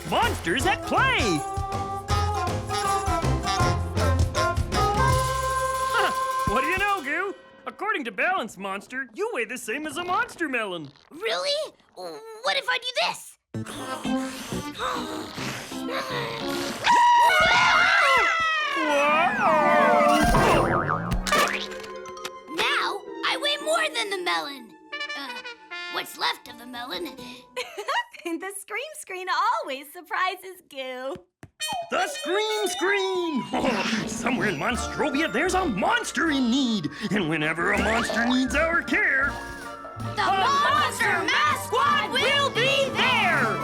Monsters at play! Huh, what do you know, Goo? According to Balance Monster, you weigh the same as a monster melon. Really? What if I do this? Now I weigh more than the melon. What's left of the melon? The Scream Screen always surprises Goo. The Scream Screen! Oh, somewhere in Monstrovia, there's a monster in need. And whenever a monster needs our care, The Monster Math Squad will be there!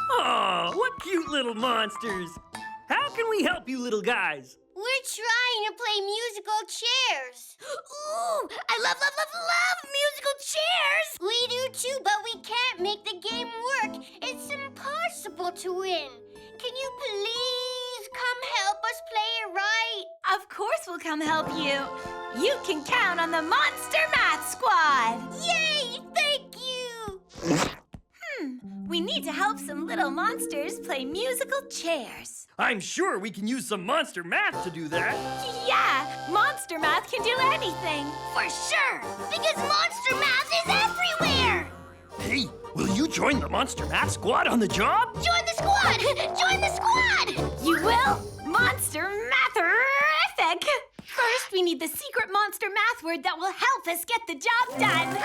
oh, what cute little monsters. How can we help you little guys? We're trying to play musical chairs. Ooh, I love musical chairs. We do too, but we can't make the game work. It's impossible to win. Can you please come help us play it right? Of course we'll come help you. You can count on the Monster Math Squad. Yay! Thank you! We need to help some little monsters play musical chairs. I'm sure we can use some monster math to do that. Yeah, Monster Math can do anything. For sure, because Monster Math is everywhere! Hey, will you join the Monster Math Squad on the job? Join the squad! Join the squad! You will? Monster Matherific! First, we need the secret monster math word that will help us get the job done.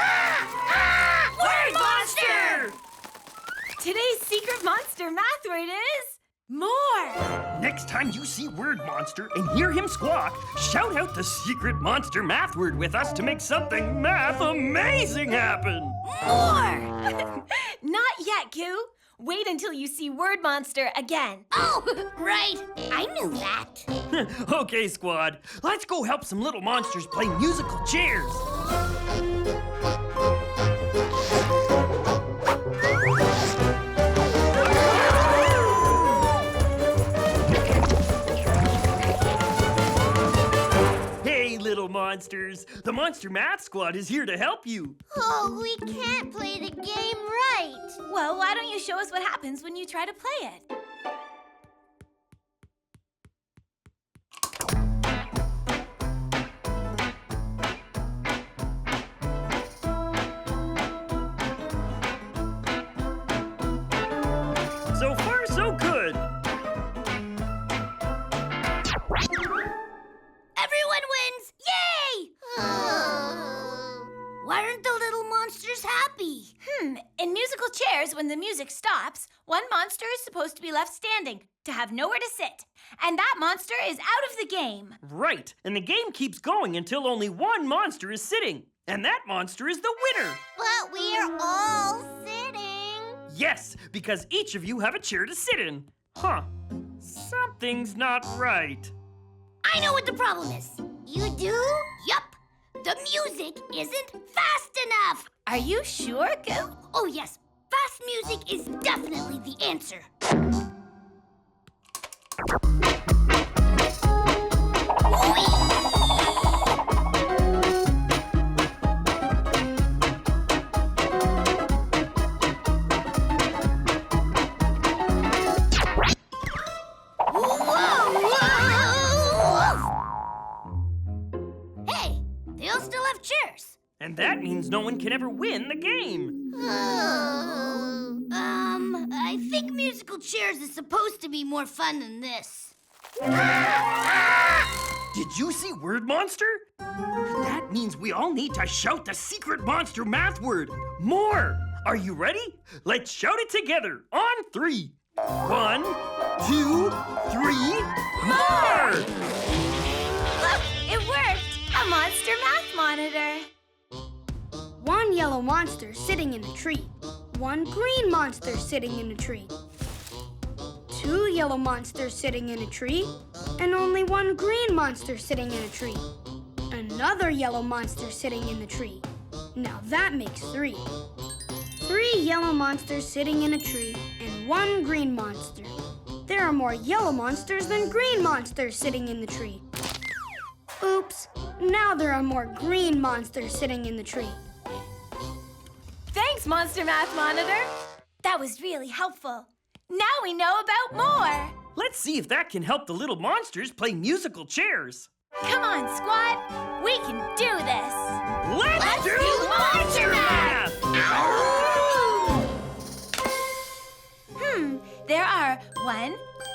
Word monster! Today's secret monster math word is more. Next time you see Word Monster and hear him squawk, shout out the secret monster math word with us to make something math amazing happen. More! Not yet, Goo. Wait until you see Word Monster again. Oh, right. I knew that. Okay, squad. Let's go help some little monsters play musical chairs. Hey, little monsters. The Monster Math Squad is here to help you. Oh, we can't play the game right. Well, why don't you show us what happens when you try to play it? So far, so good. Everyone wins! Yay! Why aren't the little monsters happy? In musical chairs, when the music stops, one monster is supposed to be left standing to have nowhere to sit. And that monster is out of the game. Right, and the game keeps going until only one monster is sitting. And that monster is the winner. But we're all sitting. Yes, because each of you have a chair to sit in. Huh, something's not right. I know what the problem is. You do? Yup. The music isn't fast enough. Are you sure, Goo? Oh, yes. Fast music is definitely the answer. Hey, they all still have chairs. And that means no one can ever win the game. I think musical chairs is supposed to be more fun than this. Did you see Word Monster? That means we all need to shout the secret monster math word, more. Are you ready? Let's shout it together on 3. 1, 2, 3, more! Look, it worked! A monster math monitor. One yellow monster sitting in a tree. One green monster sitting in a tree. 2 yellow monsters sitting in a tree. And only one green monster sitting in a tree. Another yellow monster sitting in the tree. Now that makes 3. 3 yellow monsters sitting in a tree and 1 green monster. There are more yellow monsters than green monsters sitting in the tree. Oops, now there are more green monsters sitting in the tree. Thanks, Monster Math Monitor. That was really helpful. Now we know about more. Let's see if that can help the little monsters play musical chairs. Come on, squad. We can do this. Let's do monster math! There are 1,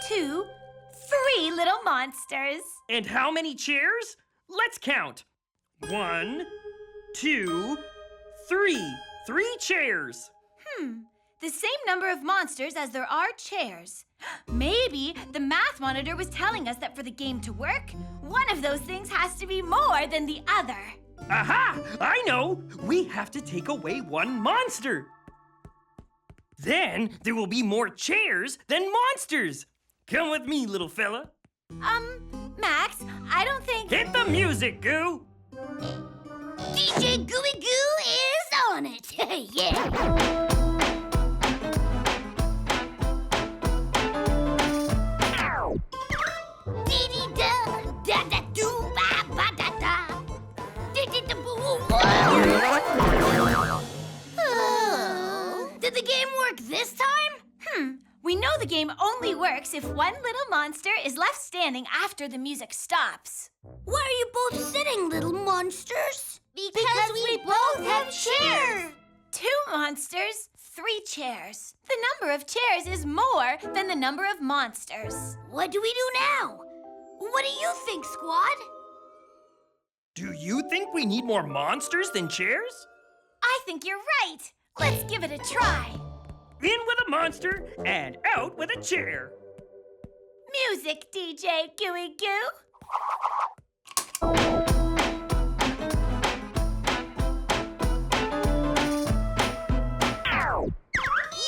2, 3 little monsters. And how many chairs? Let's count. 1, 2, 3. 3 chairs. The same number of monsters as there are chairs. Maybe the math monitor was telling us that for the game to work, one of those things has to be more than the other. Aha! I know! We have to take away one monster. Then there will be more chairs than monsters. Come with me, little fella. Max, I don't think... Hit the music, Goo! DJ Gooey Goo is on it. Yeah. Did the game work this time? We know the game only works if one little monster is left standing after the music stops. Why are you both sitting, little monsters? Because we both have chairs. 2 monsters, 3 chairs. The number of chairs is more than the number of monsters. What do we do now? What do you think, squad? Do you think we need more monsters than chairs? I think you're right. Let's give it a try. In with a monster and out with a chair. Music, DJ Gooey Goo.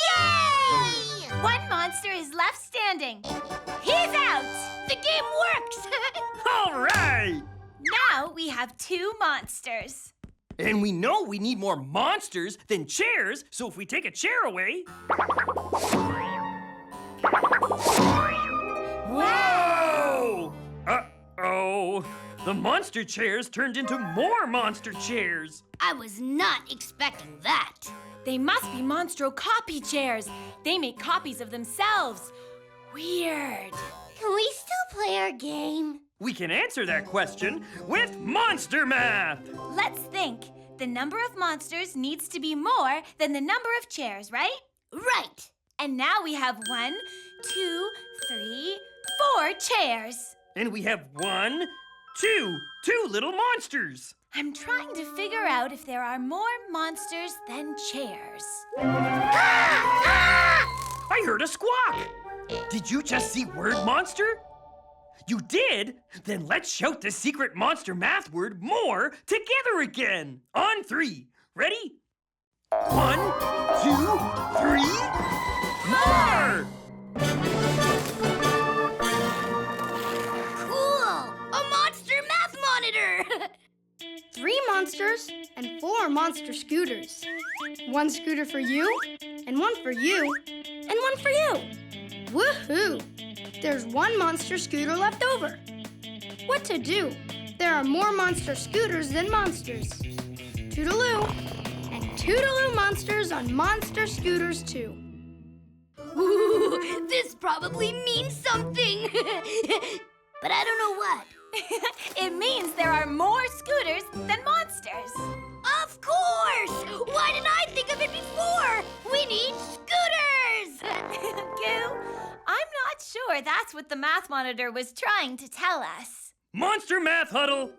Yay! One monster is left standing. He's out. The game works! All right! Now we have 2 monsters. And we know we need more monsters than chairs, so if we take a chair away... Whoa! Uh-oh. The monster chairs turned into more monster chairs. I was not expecting that. They must be monstro copy chairs. They make copies of themselves. Weird. Can we still play our game? We can answer that question with monster math. Let's think. The number of monsters needs to be more than the number of chairs, right? Right. And now we have 1, 2, 3, 4 chairs. And we have 1, 2 little monsters. I'm trying to figure out if there are more monsters than chairs. I heard a squawk. Did you just see word monster? You did? Then let's shout the secret monster math word more together again. On 3. Ready? 1, 2, 3. More! Cool! A monster math monitor! 3 monsters and 4 monster scooters. 1 scooter for you, and 1 for you, and 1 for you. Woohoo! There's 1 monster scooter left over. What to do? There are more monster scooters than monsters. Toodaloo! And toodaloo monsters on monster scooters too. Ooh, this probably means something. But I don't know what. It means there are more scooters than monsters. Of course! Why didn't I think of it before? We need scooters! Goo, I'm not sure that's what the math monitor was trying to tell us. Monster math huddle.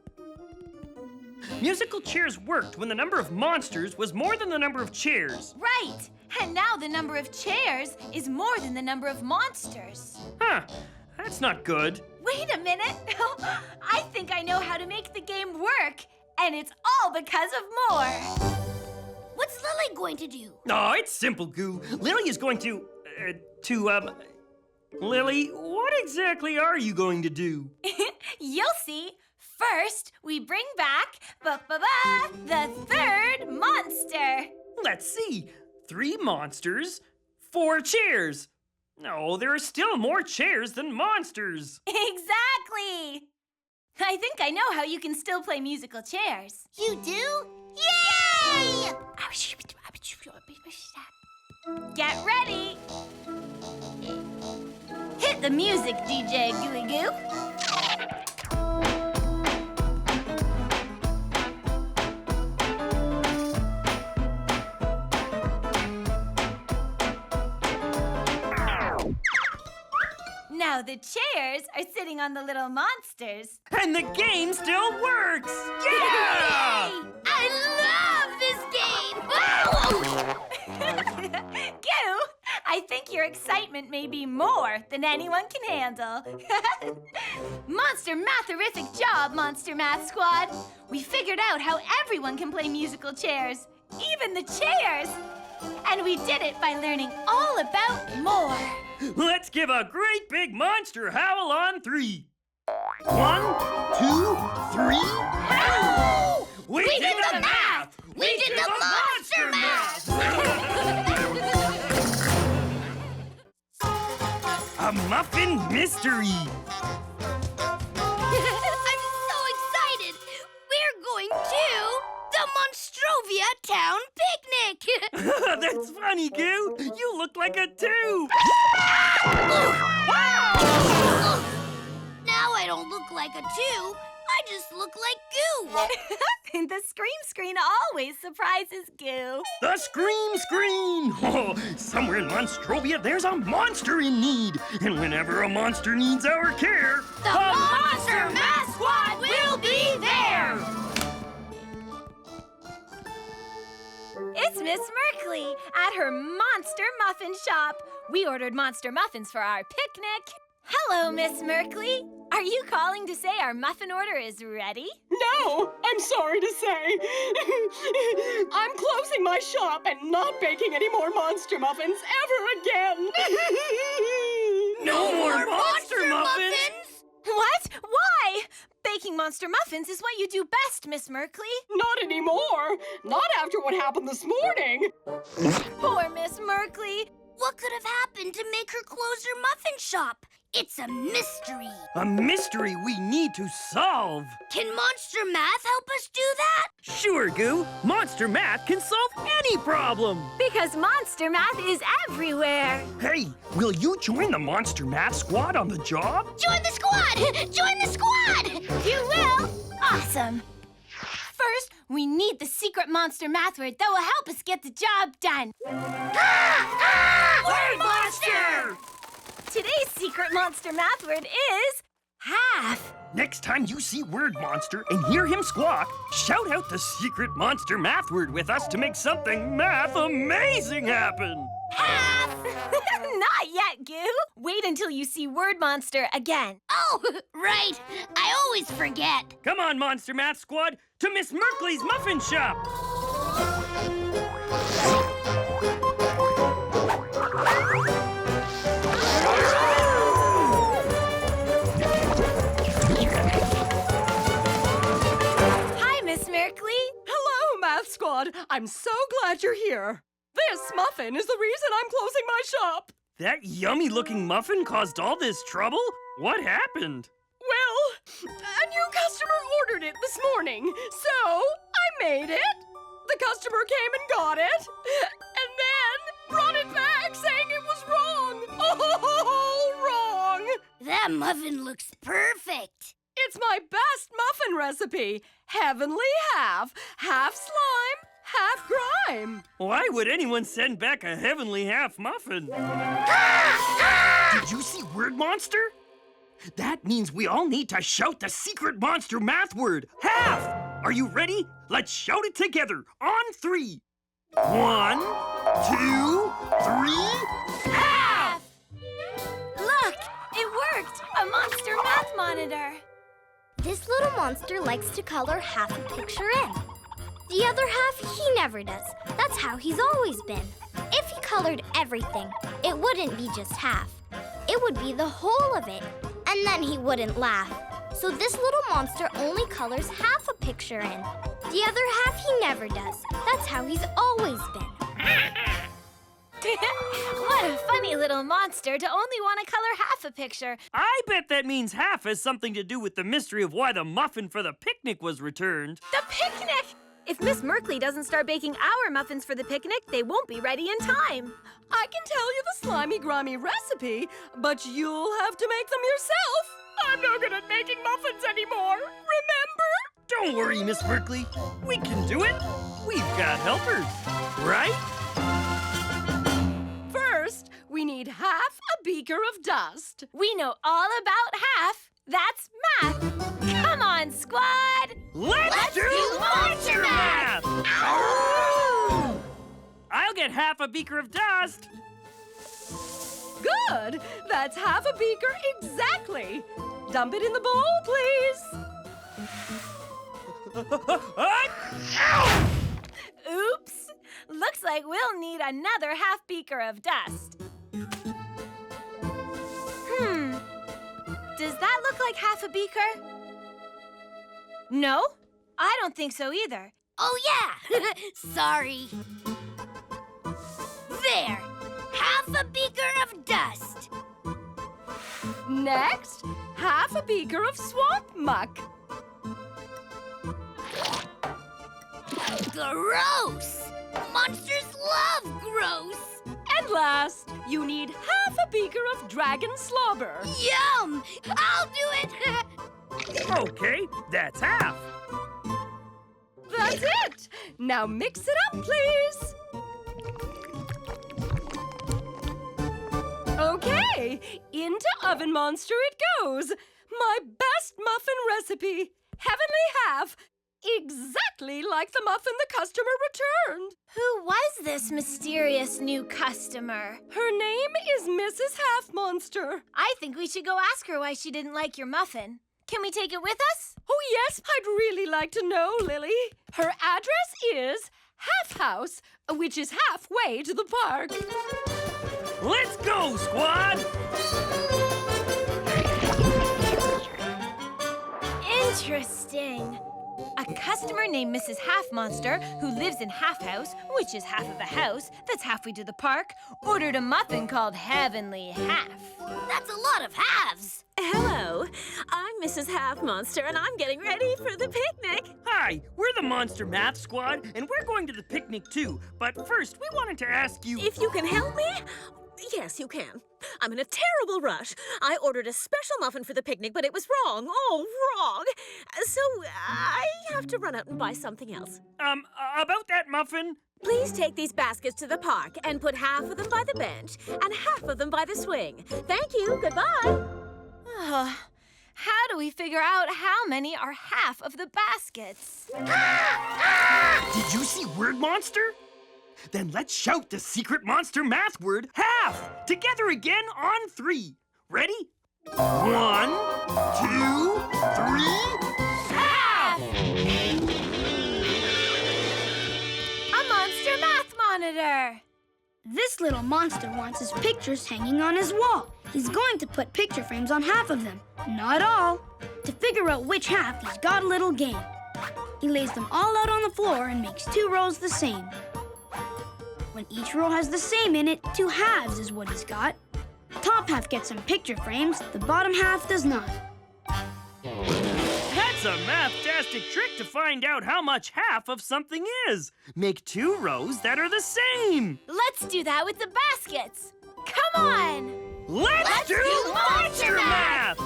Musical chairs worked when the number of monsters was more than the number of chairs. Right. And now the number of chairs is more than the number of monsters. Huh. That's not good. Wait a minute. I think I know how to make the game work. And it's all because of more. What's Lily going to do? Oh, it's simple, Goo. Lily is going to... Lily, what exactly are you going to do? You'll see. First, we bring back the 3rd monster. Let's see. 3 monsters, 4 chairs. No, there are still more chairs than monsters. Exactly. I think I know how you can still play musical chairs. You do? Yay! Get ready. the music, DJ Gooey Goo. Now the chairs are sitting on the little monsters. And the game still works! Yeah! Yay! I love this game! Goo, I think your excitement may be more than anyone can handle. Monster matherific job, Monster Math Squad. We figured out how everyone can play musical chairs, even the chairs. And we did it by learning all about more. Let's give a great big monster howl on 3. 1, 2, 3. Howl! We did the math! We did the monster math! A muffin mystery. I'm so excited! We're going to the Monstrovia town picnic! That's funny, Goo. You look like a tube. Now I don't look like a tube. I just look like goo. The scream screen always surprises Goo. The scream screen! Oh, somewhere in Monstrovia, there's a monster in need. And whenever a monster needs our care, The Monster Math Squad will be there! It's Miss Merkley at her Monster Muffin shop. We ordered monster muffins for our picnic. Hello, Miss Merkley. Are you calling to say our muffin order is ready? No, I'm sorry to say. I'm closing my shop and not baking any more monster muffins ever again. no more monster muffins! What? Why? Baking monster muffins is what you do best, Miss Merkley. Not anymore. Not after what happened this morning. Poor Miss Merkley. What could have happened to make her close her muffin shop? It's a mystery. A mystery we need to solve. Can Monster Math help us do that? Sure, Goo. Monster Math can solve any problem. Because Monster Math is everywhere. Hey, will you join the Monster Math Squad on the job? Join the squad! Join the squad! You will? Awesome. First, we need the secret monster math word that will help us get the job done. Word monster! Today's secret monster math word is half. Next time you see Word Monster and hear him squawk, shout out the secret monster math word with us to make something math amazing happen. Half. Not yet, Goo. Wait until you see Word Monster again. Oh, right. I always forget. Come on, Monster Math Squad, to Miss Merkley's muffin shop. Hi, Miss Merkley. Hello, Math Squad. I'm so glad you're here. This muffin is the reason I'm closing my shop. That yummy-looking muffin caused all this trouble? What happened? Well, a new customer ordered it this morning, so I made it. The customer came and got it, and then brought it back saying it was wrong. Oh, wrong. That muffin looks perfect. It's my best muffin recipe. Heavenly half. Half slime, half grime. Why would anyone send back a heavenly half muffin? Did you see Word Monster? That means we all need to shout the secret monster math word, half! Are you ready? Let's shout it together on 3. 1, 2, 3, half! Look, it worked. A monster math monitor. This little monster likes to color half a picture in. The other half, he never does. That's how he's always been. If he colored everything, it wouldn't be just half. It would be the whole of it, and then he wouldn't laugh. So this little monster only colors half a picture in. The other half he never does. That's how he's always been. What a funny little monster to only want to color half a picture. I bet that means half has something to do with the mystery of why the muffin for the picnic was returned. The picnic! If Miss Merkley doesn't start baking our muffins for the picnic, they won't be ready in time. I can tell you the slimy grimy recipe, but you'll have to make them yourself. I'm no good at making muffins anymore, remember? Don't worry, Miss Merkley. We can do it. We've got helpers, right? First, we need half a beaker of dust. We know all about half. That's math. Come on, squad! Let's do monster math! I'll get half a beaker of dust. Good! That's half a beaker exactly. Dump it in the bowl, please. Oops. Looks like we'll need another half beaker of dust. Does that look like half a beaker? No? I don't think so either. Oh, yeah. Sorry. There. Half a beaker of dust. Next, half a beaker of swamp muck. Gross! Monsters love gross! And last, you need half a beaker of dragon slobber. Yum! I'll do it! Okay, that's half. That's it! Now mix it up, please. Okay, into Oven Monster it goes. My best muffin recipe. Heavenly half. Exactly like the muffin the customer returned. Who was this mysterious new customer? Her name is Mrs. Half Monster. I think we should go ask her why she didn't like your muffin. Can we take it with us? Oh, yes, I'd really like to know, Lily. Her address is Half House, which is halfway to the park. Let's go, squad! Interesting. A customer named Mrs. Half Monster, who lives in Half House, which is half of a house that's halfway to the park, ordered a muffin called Heavenly Half. That's a lot of halves. Hello, I'm Mrs. Half Monster, and I'm getting ready for the picnic. Hi, we're the Monster Math Squad, and we're going to the picnic too. But first, we wanted to ask you... If you can help me? Yes, you can. I'm in a terrible rush. I ordered a special muffin for the picnic, but it was wrong. Oh, wrong. So I have to run out and buy something else. About that muffin? Please take these baskets to the park and put half of them by the bench and half of them by the swing. Thank you. Goodbye. How do we figure out how many are half of the baskets? Did you see Word Monster? Then let's shout the secret monster math word, half, together again on 3. Ready? 1, 2, 3, half! A monster math monitor! This little monster wants his pictures hanging on his wall. He's going to put picture frames on half of them, not all. To figure out which half, he's got a little game. He lays them all out on the floor and makes 2 rows the same. When each row has the same in it, 2 halves is what he's got. The top half gets some picture frames, the bottom half does not. That's a math-tastic trick to find out how much half of something is. Make 2 rows that are the same. Let's do that with the baskets. Come on! Let's do monster math!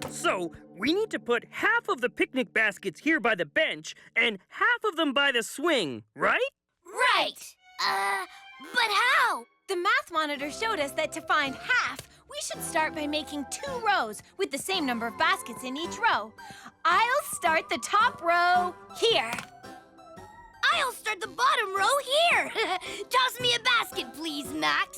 So, we need to put half of the picnic baskets here by the bench and half of them by the swing, right? Right. But how? The math monitor showed us that to find half, we should start by making 2 rows with the same number of baskets in each row. I'll start the top row here. I'll start the bottom row here. Toss me a basket, please, Max.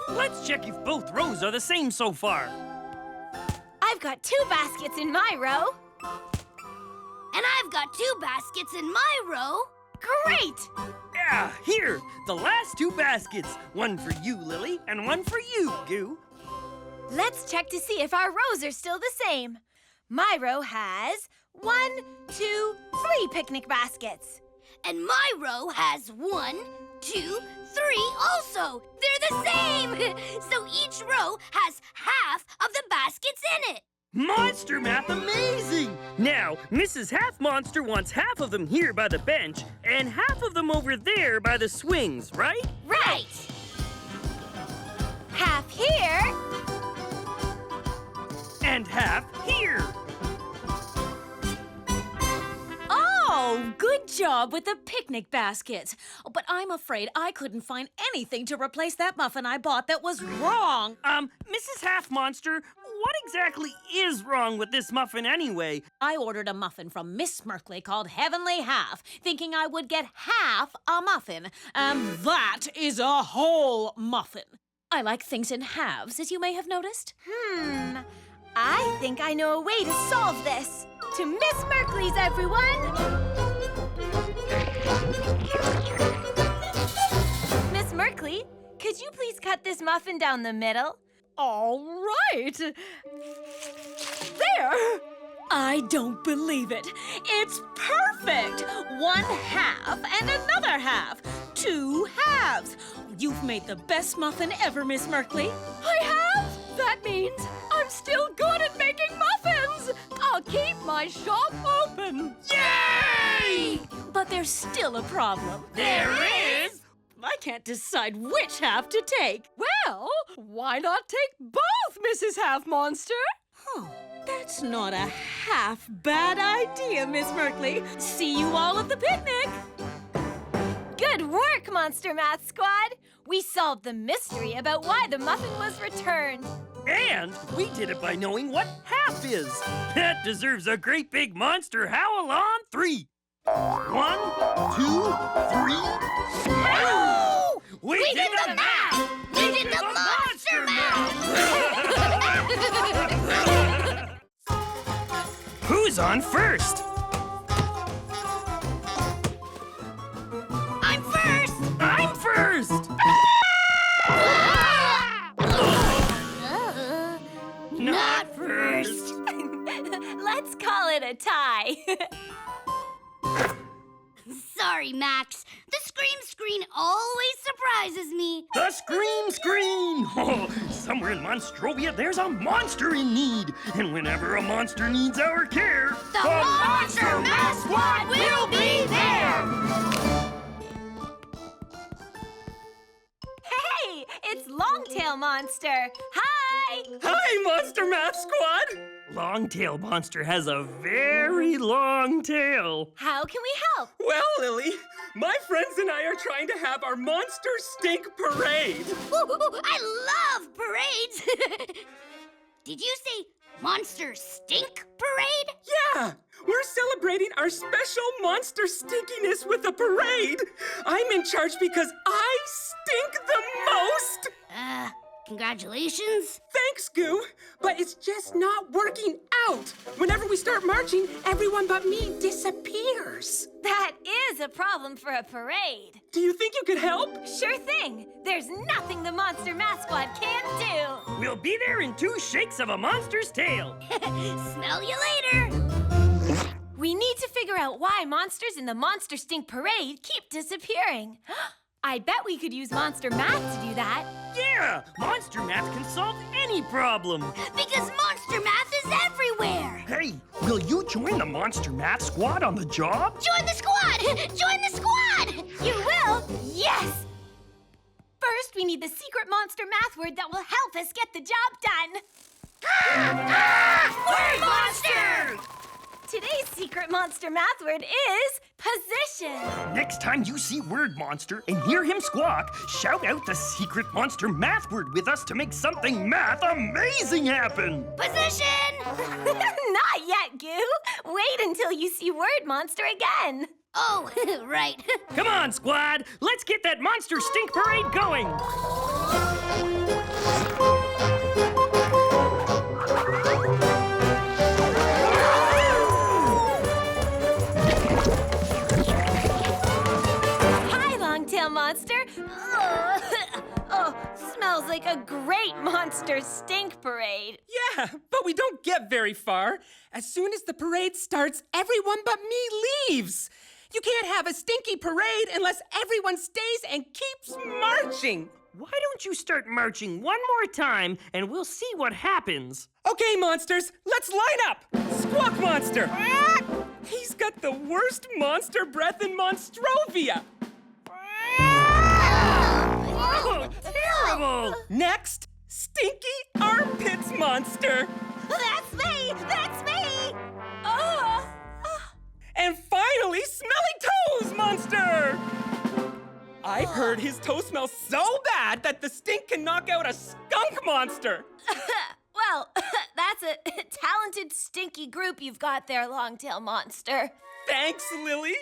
Let's check if both rows are the same so far. I've got 2 baskets in my row. And I've got 2 baskets in my row. Great! Yeah, here, the last 2 baskets. One for you, Lily, and one for you, Goo. Let's check to see if our rows are still the same. My row has 1, 2, 3 picnic baskets. And my row has 1, 2, 3 also. They're the same. So each row has half of the baskets in it. Monster math amazing! Now, Mrs. Half Monster wants half of them here by the bench and half of them over there by the swings, right? Right. Half here. And half here. Oh, good job with the picnic baskets. Oh, but I'm afraid I couldn't find anything to replace that muffin I bought that was wrong. Mrs. Half Monster, what exactly is wrong with this muffin anyway? I ordered a muffin from Miss Merkley called Heavenly Half, thinking I would get half a muffin. And that is a whole muffin. I like things in halves, as you may have noticed. I think I know a way to solve this. To Miss Merkley's, everyone! Miss Merkley, could you please cut this muffin down the middle? All right. There. I don't believe it. It's perfect. 1/2 and another half. 2 halves. You've made the best muffin ever, Miss Merkley. I have? That means I'm still good at making muffins. I'll keep my shop open. Yay! But there's still a problem. There is! I can't decide which half to take. Well, why not take both, Mrs. Half Monster? Oh, that's not a half bad idea, Miss Merkley. See you all at the picnic. Good work, Monster Math Squad! We solved the mystery about why the muffin was returned. And we did it by knowing what half is. That deserves a great big monster howl on 3. 1, 2, 3. Oh! We did the math! We did the monster math! Who's on first? I'm first! I'm first! Not first. Let's call it a tie. Sorry, Max. The scream screen always surprises me. The scream screen! Oh, somewhere in Monstrovia, there's a monster in need. And whenever a monster needs our care, The Monster Math Squad will be there! Hey, it's Longtail Monster. Hi! Hi, Monster Math Squad! Longtail Monster has a very long tail. How can we help? Well, Lily, my friends and I are trying to have our Monster Stink Parade. Ooh, I love parades! Did you say Monster Stink Parade? Yeah, we're celebrating our special monster stinkiness with a parade. I'm in charge because I stink the most. Congratulations. Thanks, Goo, but it's just not working out. Whenever we start marching, everyone but me disappears. That is a problem for a parade. Do you think you could help? Sure thing. There's nothing the Monster Math Squad can't do. We'll be there in 2 shakes of a monster's tail. Smell you later. We need to figure out why monsters in the Monster Stink Parade keep disappearing. I bet we could use Monster Math to do that. Yeah, Monster Math can solve any problem. Because Monster Math is everywhere. Hey, will you join the Monster Math Squad on the job? Join the squad! Join the squad! You will? Yes! First, we need the secret monster math word that will help us get the job done. Word monster! Today's secret monster math word is position. Next time you see Word Monster and hear him squawk, shout out the secret monster math word with us to make something math amazing happen. Position! Not yet, Goo. Wait until you see Word Monster again. Oh, right. Come on, squad. Let's get that monster stink parade going. Hi, Longtail Monster. Oh, smells like a great monster stink parade. Yeah, but we don't get very far. As soon as the parade starts, everyone but me leaves. You can't have a stinky parade unless everyone stays and keeps marching. Why don't you start marching one more time and we'll see what happens? Okay, monsters, let's line up. Squawk Monster. He's got the worst monster breath in Monstrovia. Oh, terrible! Next, Stinky Armpits Monster. That's me! That's me! And finally, Smelly Toes Monster. I've heard his toes smell so bad that the stink can knock out a skunk monster. Well, that's a talented, stinky group you've got there, Longtail Monster. Thanks, Lily.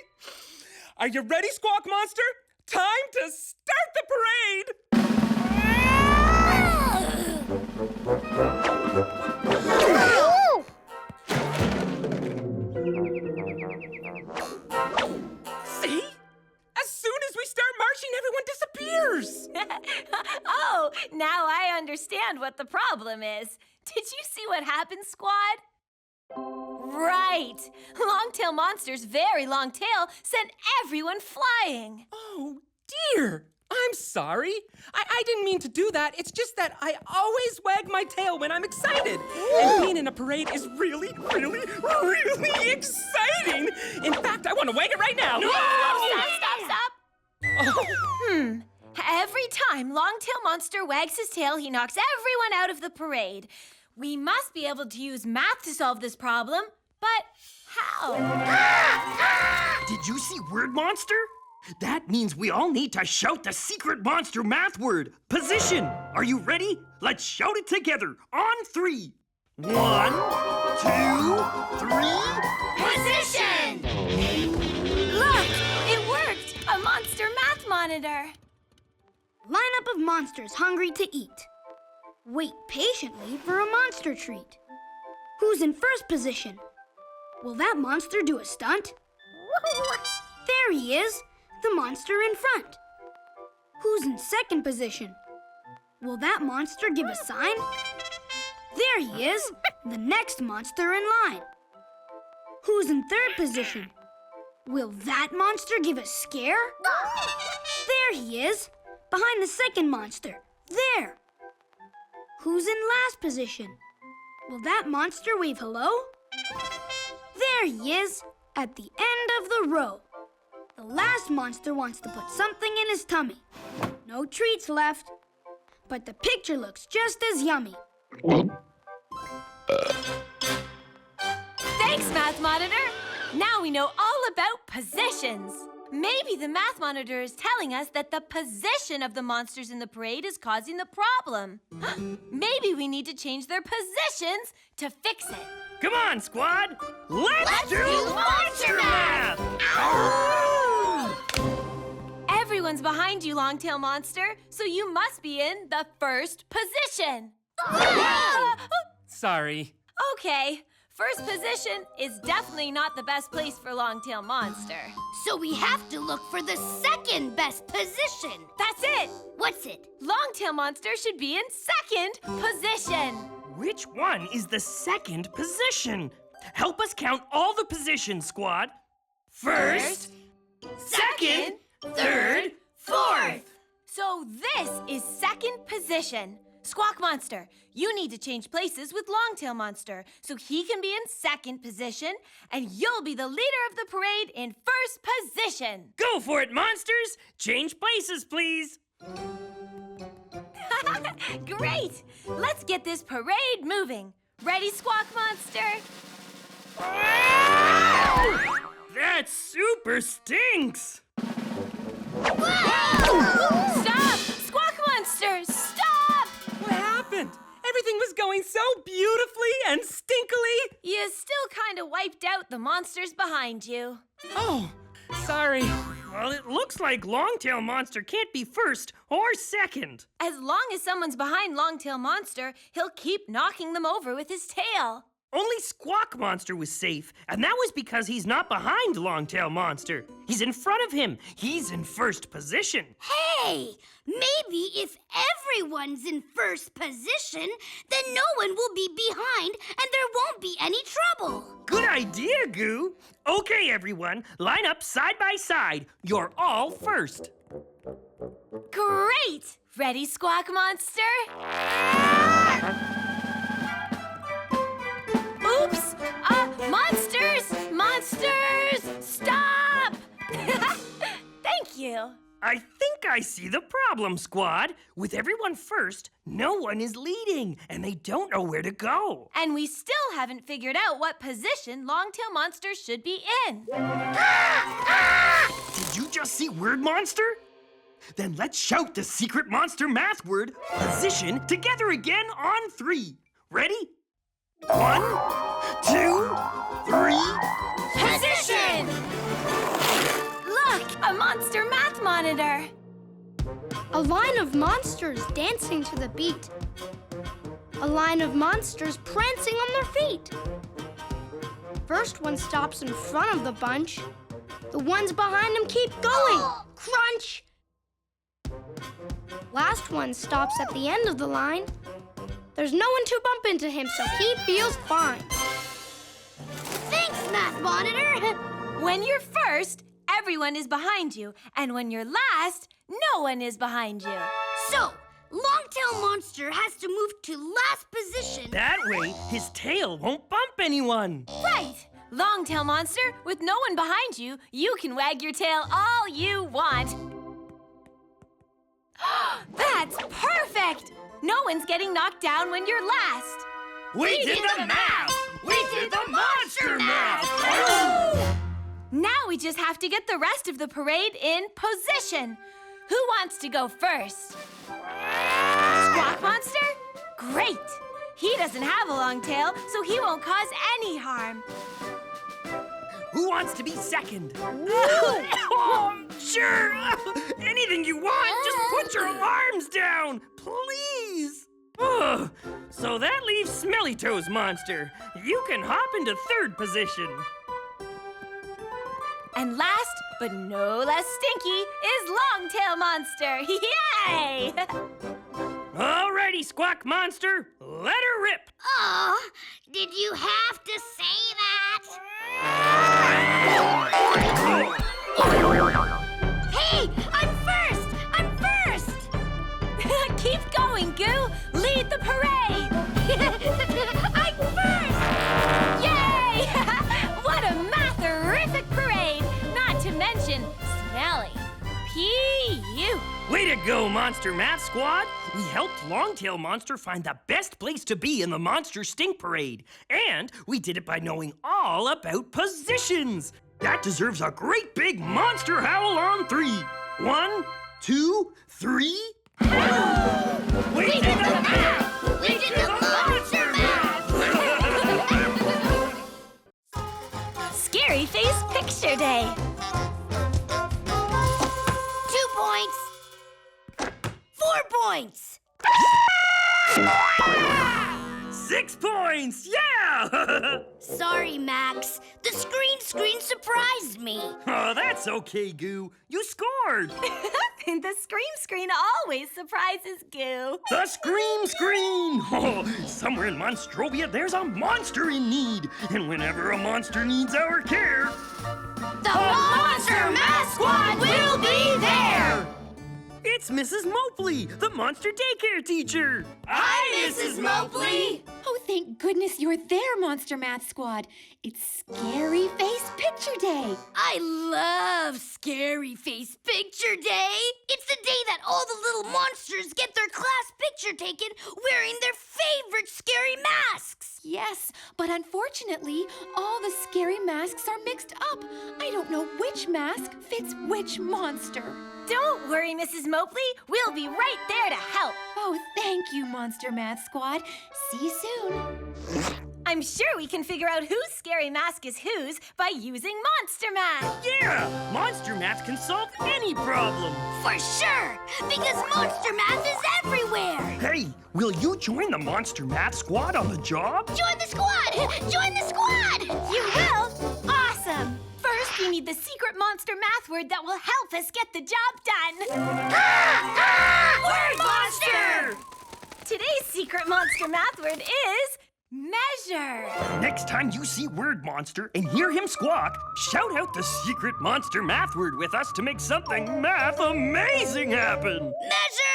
Are you ready, Squawk Monster? Time to start the parade! See? As soon as we start marching, everyone disappears. Oh, now I understand what the problem is. Did you see what happened, Squad? Right. Longtail Monster's very long tail sent everyone flying. Oh, dear. I'm sorry. I didn't mean to do that. It's just that I always wag my tail when I'm excited. And being in a parade is really, really, really exciting. In fact, I want to wag it right now. Stop. Oh. Every time Longtail Monster wags his tail, he knocks everyone out of the parade. We must be able to use math to solve this problem, but how? Did you see Word Monster? That means we all need to shout the secret monster math word, position. Are you ready? Let's shout it together on 3. 1, 2, 3. Position! Look, it worked! A monster math monitor. Lineup of monsters hungry to eat. Wait patiently for a monster treat. Who's in first position? Will that monster do a stunt? There he is, the monster in front. Who's in second position? Will that monster give a sign? There he is, the next monster in line. Who's in third position? Will that monster give a scare? There he is, behind the second monster. There. Who's in last position? Will that monster wave hello? There he is, at the end of the row. The last monster wants to put something in his tummy. No treats left, but the picture looks just as yummy. Thanks, Math Monitor. Now we know all about positions. Maybe the Math Monitor is telling us that the position of the monsters in the parade is causing the problem. Maybe we need to change their positions to fix it. Come on, Squad. Let's do monster math! Everyone's behind you, Longtail Monster, so you must be in the first position. Sorry. Okay, first position is definitely not the best place for Longtail Monster. So we have to look for the second best position. That's it! What's it? Longtail Monster should be in second position. Which one is the second position? Help us count all the positions, Squad. First, second, third, fourth. So this is second position. Squawk Monster, you need to change places with Longtail Monster so he can be in second position and you'll be the leader of the parade in first position. Go for it, monsters! Change places, please. Great! Let's get this parade moving. Ready, Squawk Monster? That super stinks! Stop! Squawk Monster, stop! What happened? Everything was going so beautifully and stinkily. You still kind of wiped out the monsters behind you. Oh, sorry. Well, it looks like Longtail Monster can't be first or second. As long as someone's behind Longtail Monster, he'll keep knocking them over with his tail. Only Squawk Monster was safe, and that was because he's not behind Longtail Monster. He's in front of him. He's in first position. Hey, maybe if everyone's in first position, then no one will be behind and there won't be any trouble. Good idea, Goo. Okay, everyone, line up side by side. You're all first. Great! Ready, Squawk Monster? Oops! Monsters! Monsters! Stop! Thank you. I think I see the problem, Squad. With everyone first, no one is leading, and they don't know where to go. And we still haven't figured out what position Longtail Monster should be in. Did you just see Word Monster? Then let's shout the secret monster math word, position, together again on 3. Ready? 1, 2, 3. Position! Look, a monster math monitor. A line of monsters dancing to the beat. A line of monsters prancing on their feet. First one stops in front of the bunch. The ones behind them keep going. Crunch! Last one stops at the end of the line. There's no one to bump into him, so he feels fine. Thanks, Math Monitor. When you're first, everyone is behind you. And when you're last, no one is behind you. So, Longtail Monster has to move to last position. That way, his tail won't bump anyone. Right! Longtail Monster, with no one behind you, you can wag your tail all you want. That's perfect! No one's getting knocked down when you're last. We did the math! We did the monster math! Now we just have to get the rest of the parade in position. Who wants to go first? Squawk Monster? Great! He doesn't have a long tail, so he won't cause any harm. Who wants to be second? Sure! Anything you want, just put your arms down, please! So that leaves Smelly Toes Monster. You can hop into third position. And last, but no less stinky, is Longtail Monster. Yay! Alrighty, Squawk Monster, let her rip. Oh, did you have to say that? Hey, I'm first! I'm first! Keep going, Goo! Lead the parade! I'm first! Yay! What a math-terrific parade! Not to mention smelly. P.U. Way to go, Monster Math Squad! We helped Longtail Monster find the best place to be in the Monster Stink Parade. And we did it by knowing all about positions. That deserves a great big monster howl on 3. 1, 2, 3. We did the math! We did the monster math! Scary Face Picture Day. 2 points. 4 points. 6 points! Yeah! Sorry, Max. The screen surprised me. Oh, that's okay, Goo. You scored! The scream always surprises Goo. The scream! Oh, somewhere in Monstrovia, there's a monster in need. And whenever a monster needs our care, The Monster Math Squad will be there! it's Mrs. Mopley, the monster daycare teacher. Hi, Mrs. Mopley! Oh, thank goodness you're there, Monster Math Squad. It's Scary Face Picture Day. I love Scary Face Picture Day. It's the day that all the little monsters get their class picture taken wearing their favorite scary masks. Yes, but unfortunately, all the scary masks are mixed up. I don't know which mask fits which monster. Don't worry, Mrs. Mopley. We'll be right there to help. Oh, thank you, Monster Math Squad. See you soon. I'm sure we can figure out whose scary mask is whose by using Monster Math. Yeah! Monster Math can solve any problem. For sure, because Monster Math is everywhere. Hey, will you join the Monster Math squad on the job? Join the squad! Join the squad! You will? Awesome! First, we need the secret monster math word that will help us get the job done. Word Monster! Today's secret monster math word is measure. Next time you see Word Monster and hear him squawk, shout out the secret monster math word with us to make something math amazing happen. Measure!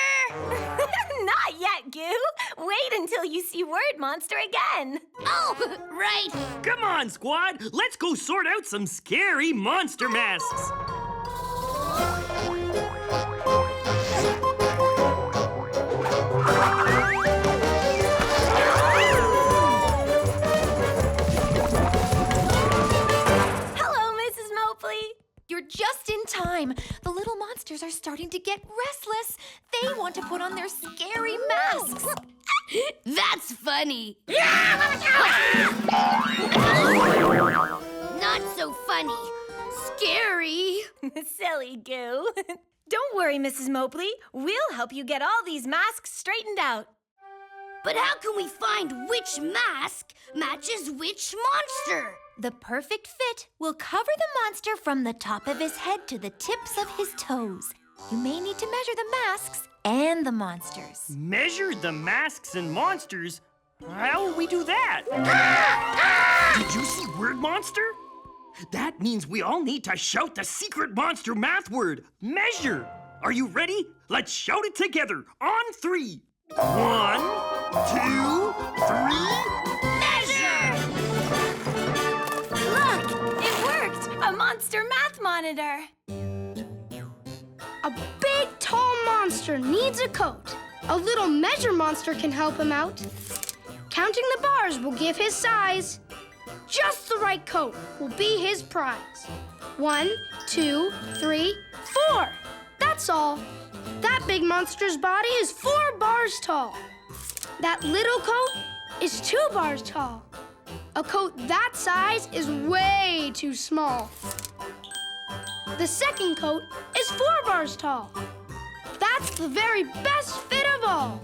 Not yet, Goo. Wait until you see Word Monster again. Oh, right. Come on, squad. Let's go sort out some scary monster masks. Hello, Mrs. Mopley. You're just in time. The little monsters are starting to get restless. They want to put on their scary masks. That's funny. Not so funny. Scary. Silly Goo. Don't worry, Mrs. Mopley. We'll help you get all these masks straightened out. But how can we find which mask matches which monster? The perfect fit will cover the monster from the top of his head to the tips of his toes. You may need to measure the masks and the monsters. Measure the masks and monsters? How will we do that? Did you see Word Monster? That means we all need to shout the secret monster math word, measure. Are you ready? Let's shout it together on 3. 1, 2, 3, measure! Look, it worked! A monster math monitor. A big, tall monster needs a coat. A little measure monster can help him out. Counting the bars will give his size. Just the right coat will be his prize. 1, 2, 3, 4. That's all. That big monster's body is 4 bars tall. That little coat is 2 bars tall. A coat that size is way too small. The second coat is 4 bars tall. That's the very best fit of all.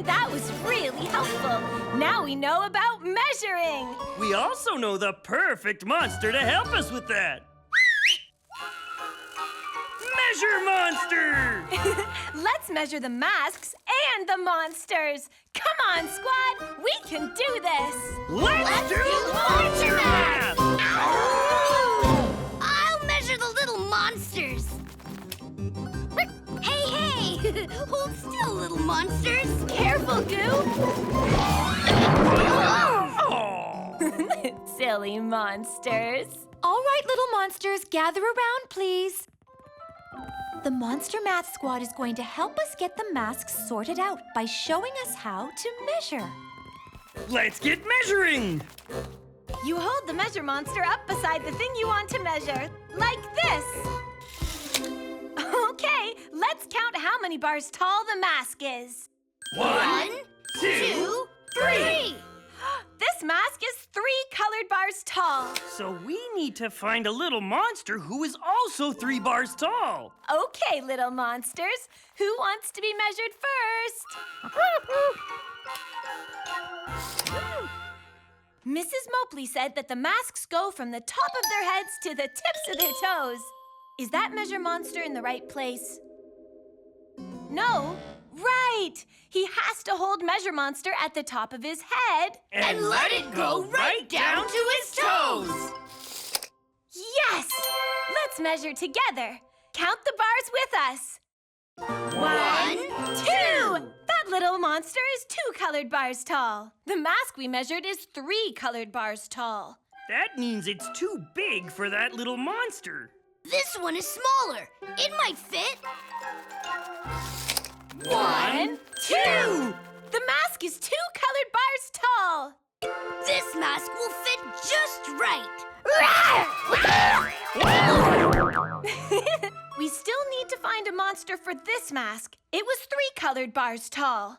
That was really helpful. Now we know about measuring. We also know the perfect monster to help us with that. Measure Monster! Let's measure the masks and the monsters. Come on, squad. We can do this. Let's do monster math! I'll measure the little monsters. Hey! Hold still, little monsters. Careful, Goo. Oh. Silly monsters. All right, little monsters, gather around, please. The Monster Math Squad is going to help us get the masks sorted out by showing us how to measure. Let's get measuring! You hold the measure monster up beside the thing you want to measure, like this. Okay, let's count how many bars tall the mask is. 1, 2, 3. This mask is 3 colored bars tall. So we need to find a little monster who is also 3 bars tall. Okay, little monsters, who wants to be measured first? Mrs. Mopley said that the masks go from the top of their heads to the tips of their toes. Is that measure monster in the right place? No. Right! He has to hold measure monster at the top of his head. And let it go right down to his toes. Yes! Let's measure together. Count the bars with us. 1, 2! That little monster is 2 colored bars tall. The mask we measured is 3 colored bars tall. That means it's too big for that little monster. This one is smaller. It might fit. 1, 2! The mask is 2 colored bars tall. This mask will fit just right. We still need to find a monster for this mask. It was 3 colored bars tall.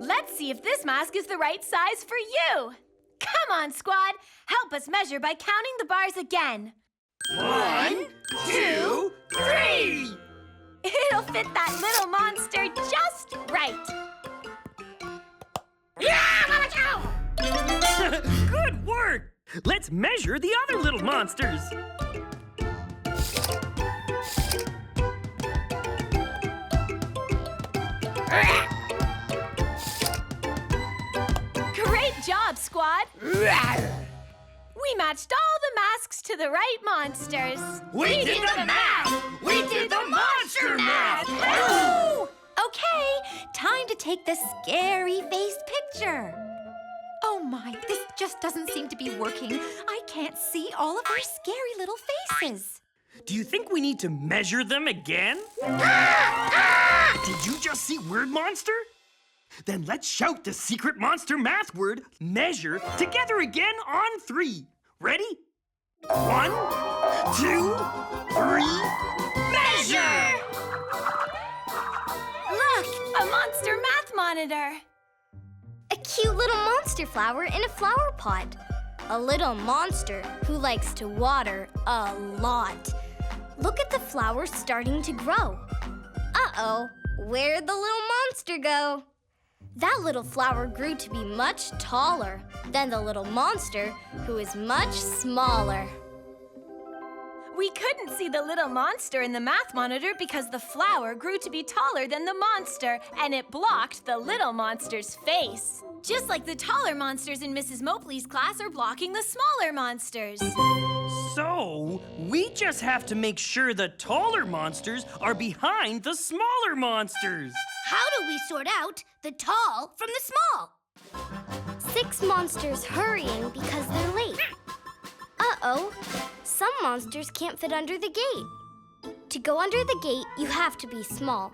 Let's Let's see if this mask is the right size for you. Come on, squad. Help us measure by counting the bars again. 1, 2, 3! It'll fit that little monster just right. Good work! Let's measure the other little monsters. Great job, squad. We matched all the masks to the right monsters. We did the math! We did the monster math! Okay, time to take the scary-faced picture. Oh my, this just doesn't seem to be working. I can't see all of their scary little faces. Do you think we need to measure them again? Did you just see word monster? Then let's shout the secret monster math word, measure, together again on 3. Ready? 1, 2, 3, measure! Look, a monster math monitor. A cute little monster flower in a flower pot. A little monster who likes to water a lot. Look at the flowers starting to grow. Uh-oh, where'd the little monster go? That little flower grew to be much taller than the little monster, who is much smaller. We couldn't see the little monster in the math monitor because the flower grew to be taller than the monster, and it blocked the little monster's face. Just like the taller monsters in Mrs. Mopley's class are blocking the smaller monsters. So, we just have to make sure the taller monsters are behind the smaller monsters. How do we sort out the tall from the small? 6 monsters hurrying because they're late. Uh-oh, some monsters can't fit under the gate. To go under the gate, you have to be small.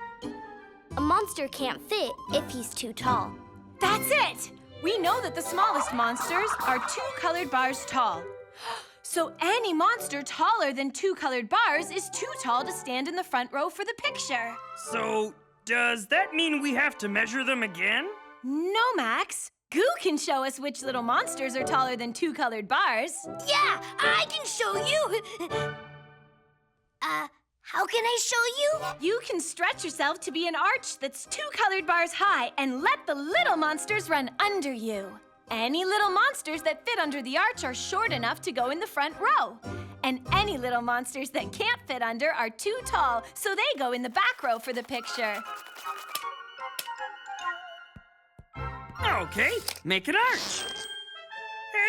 A monster can't fit if he's too tall. That's it! We know that the smallest monsters are 2 colored bars tall. So any monster taller than 2 colored bars is too tall to stand in the front row for the picture. So, does that mean we have to measure them again? No, Max. Goo can show us which little monsters are taller than 2 colored bars. Yeah, I can show you. How can I show you? You can stretch yourself to be an arch that's 2 colored bars high and let the little monsters run under you. Any little monsters that fit under the arch are short enough to go in the front row. And any little monsters that can't fit under are too tall, so they go in the back row for the picture. Okay, make an arch.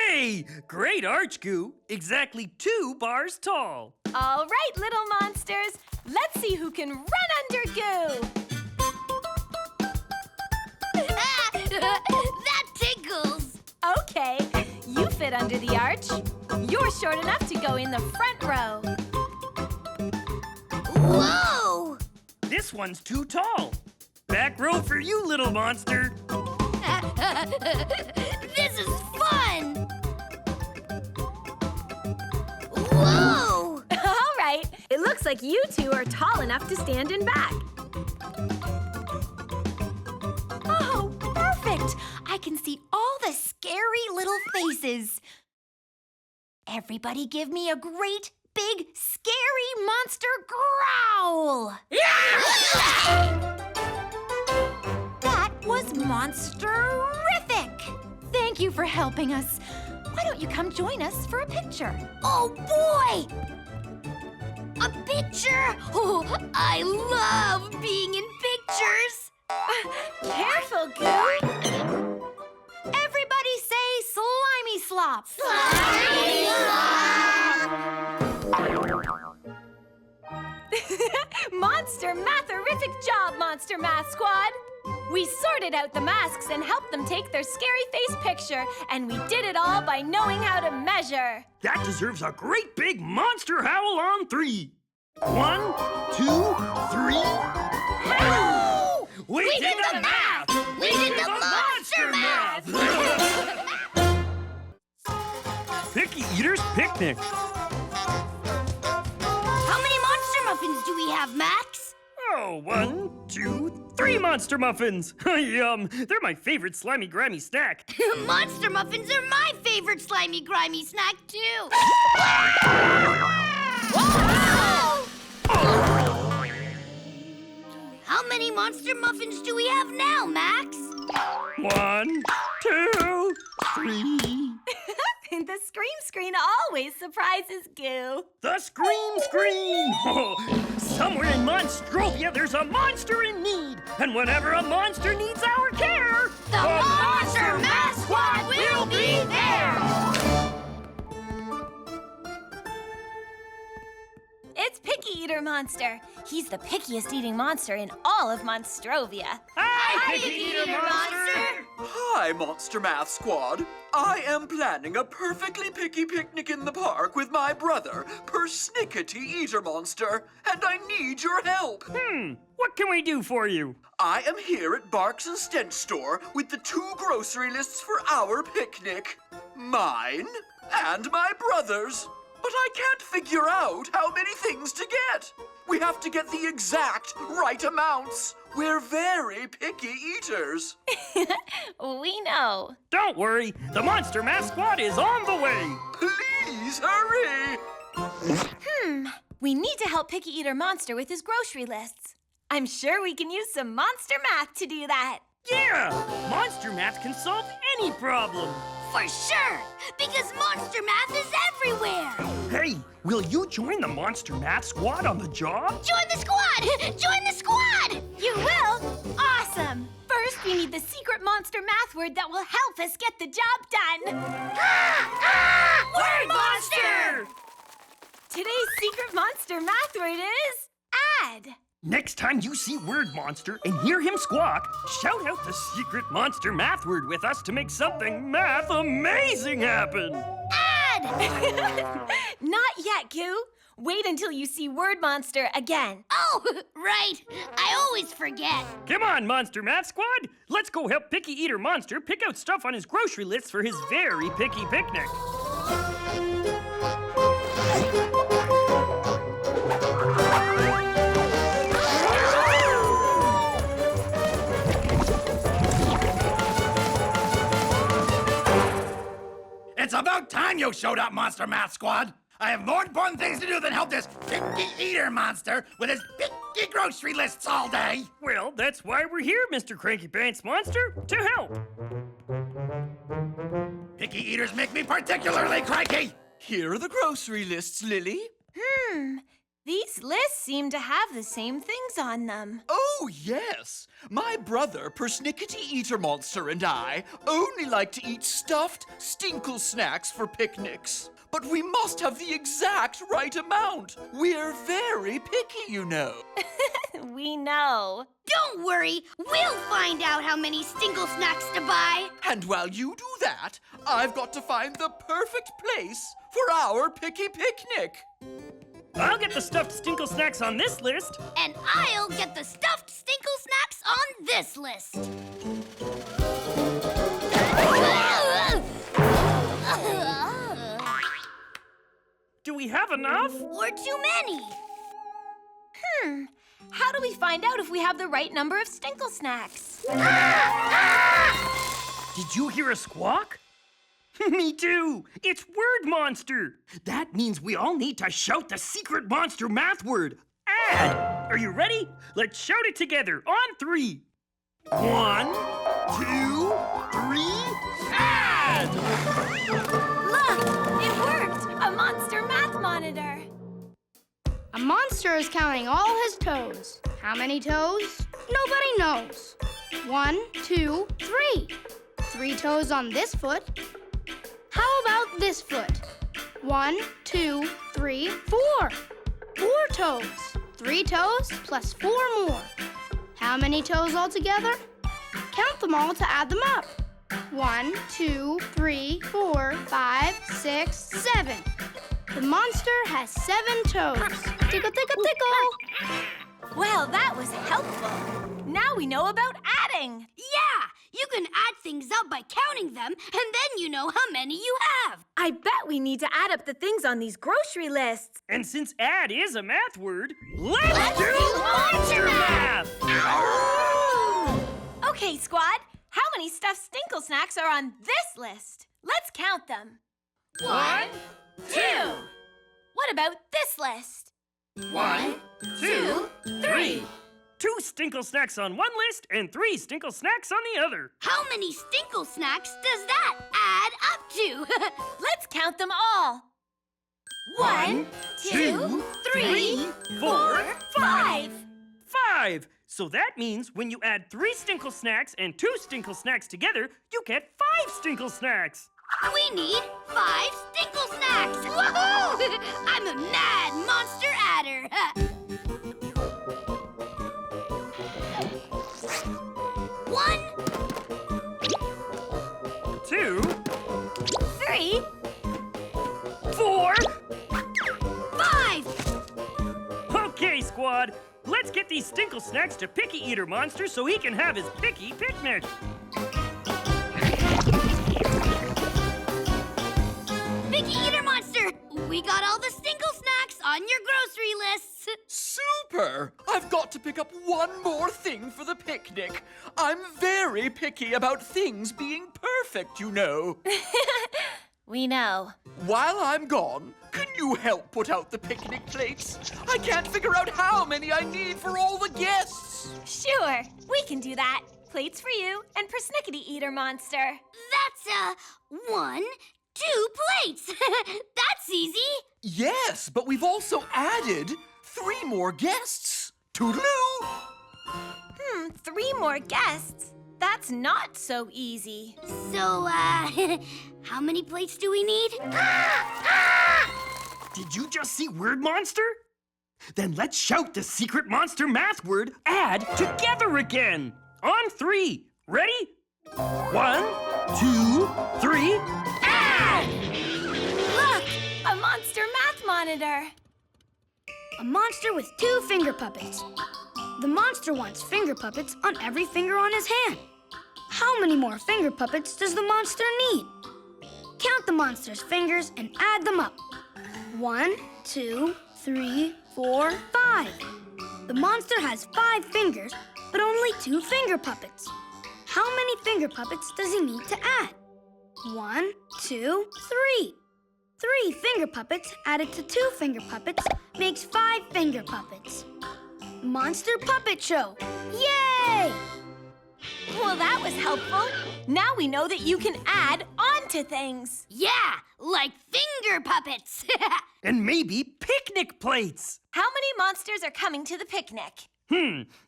Hey, great arch, Goo. Exactly 2 bars tall. All right, little monsters. Let's see who can run under Goo. That tickles. Okay, you fit under the arch. You're short enough to go in the front row. Whoa! This one's too tall. Back row for you, little monster. This is fun! Whoa! All right, it looks like you 2 are tall enough to stand in back. Oh, perfect! I can see all the scary little faces. Everybody give me a great, big, scary monster growl! That was monsterific! Thank you for helping us. Why don't you come join us for a picture? Oh, boy! A picture? Oh, I love being in pictures! Careful, Goo. Everybody say slimy slop! Slimy Monster matherific job, Monster Math Squad! We sorted out the masks and helped them take their scary face picture, and we did it all by knowing how to measure. That deserves a great big monster howl on 3. 1, 2, 3. Howl! We did the math! We did the monster math! Picky Eater's Picnic. How many monster muffins do we have, Max? Oh, 1, 2, 3 monster muffins. Yum, they're my favorite slimy grimy snack. Monster muffins are my favorite slimy, grimy snack, too. How many monster muffins do we have now, Max? 1, 2, 3. The scream screen always surprises Goo. The scream screen! Oh, somewhere in Monstrovia, there's a monster in need. And whenever a monster needs our care, The Monster Math Squad will be there! It's Picky Eater Monster. He's the pickiest eating monster in all of Monstrovia. Hi, Picky Eater Monster! Hi, Monster Math Squad. I am planning a perfectly picky picnic in the park with my brother, Persnickety Eater Monster, and I need your help. What can we do for you? I am here at Barks and Stench store with the 2 grocery lists for our picnic. Mine and my brother's. But I can't figure out how many things to get. We have to get the exact right amounts. We're very picky eaters. We know. Don't worry, the Monster Math Squad is on the way. Please hurry. We need to help Picky Eater Monster with his grocery lists. I'm sure we can use some monster math to do that. Yeah, Monster Math can solve any problem. For sure, because Monster Math is everywhere. Hey, will you join the Monster Math Squad on the job? Join the squad! Join the squad! You will? Awesome! First, we need the secret monster math word that will help us get the job done. Word Monster! Today's secret monster math word is add. Next time you see Word Monster and hear him squawk, shout out the secret monster math word with us to make something math amazing happen. Add! Not yet, Goo. Wait until you see Word Monster again. Oh, right. I always forget. Come on, Monster Math Squad. Let's go help Picky Eater Monster pick out stuff on his grocery list for his very picky picnic. It's about time you showed up, Monster Math Squad. I have more important things to do than help this picky eater monster with his picky grocery lists all day. Well, that's why we're here, Mr. Cranky Pants Monster, to help. Picky eaters make me particularly cranky. Here are the grocery lists, Lily. These lists seem to have the same things on them. Oh, yes. My brother, Persnickety Eater Monster, and I only like to eat stuffed stinkle snacks for picnics. But we must have the exact right amount. We're very picky, you know. We know. Don't worry. We'll find out how many Stinkle snacks to buy. And while you do that, I've got to find the perfect place for our picky picnic. I'll get the stuffed stinkle snacks on this list. And I'll get the stuffed Stinkle snacks on this list. Do we have enough? Or too many. How do we find out if we have the right number of Stinkle snacks? Did you hear a squawk? Me too. It's Word Monster. That means we all need to shout the secret monster math word. Add. Are you ready? Let's shout it together on 3. 1, 2, 3, add! Look, it worked. A monster math monitor. A monster is counting all his toes. How many toes? Nobody knows. 1, 2, 3. 3 toes on this foot. How about this foot? 1, 2, 3, 4. 4 toes. 3 toes plus 4 more. How many toes altogether? Count them all to add them up. 1, 2, 3, 4, 5, 6, 7. The monster has 7 toes. Tickle, tickle, tickle. Well, that was helpful. Now we know about adding. Yeah, you can add things up by counting them, and then you know how many you have. I bet we need to add up the things on these grocery lists. And since add is a math word, let's do monster math! Okay, squad. How many stuffed Stinkle snacks are on this list? Let's count them. 1, 2. What about this list? 1, 2, 3. 2 Stinkle snacks on one list and 3 Stinkle snacks on the other. How many Stinkle snacks does that add up to? Let's count them all. 1, 2, 3, 4, 5. 5. So that means when you add 3 Stinkle snacks and 2 Stinkle snacks together, you get 5 Stinkle snacks. We need 5 Stinkle snacks! Woohoo! I'm a mad monster adder! 1, 2, 3. 4. 5! Okay, squad. Let's get these Stinkle snacks to Picky Eater Monster so he can have his picky picnic. Picky Eater Monster, we got all the Stinkle snacks on your grocery lists. Super! I've got to pick up one more thing for the picnic. I'm very picky about things being perfect, you know. We know. While I'm gone, can you help put out the picnic plates? I can't figure out how many I need for all the guests. Sure, we can do that. Plates for you and Persnickety Eater Monster. That's, 1, 2 plates. That's easy. Yes, but we've also added 3 more guests. Toodaloo! 3 more guests? That's not so easy. So, how many plates do we need? Did you just see Word Monster? Then let's shout the secret monster math word add together again. On 3. Ready? 1, 2, 3, add! Look! A monster math monitor. A monster with 2 finger puppets. The monster wants finger puppets on every finger on his hand. How many more finger puppets does the monster need? Count the monster's fingers and add them up. 1, 2, 3, 4, 5. The monster has 5 fingers, but only 2 finger puppets. How many finger puppets does he need to add? 1, 2, 3. 3 finger puppets added to 2 finger puppets makes 5 finger puppets. Monster Puppet Show! Yay! Well, that was helpful. Now we know that you can add on to things. Yeah, like finger puppets. And maybe picnic plates. How many monsters are coming to the picnic?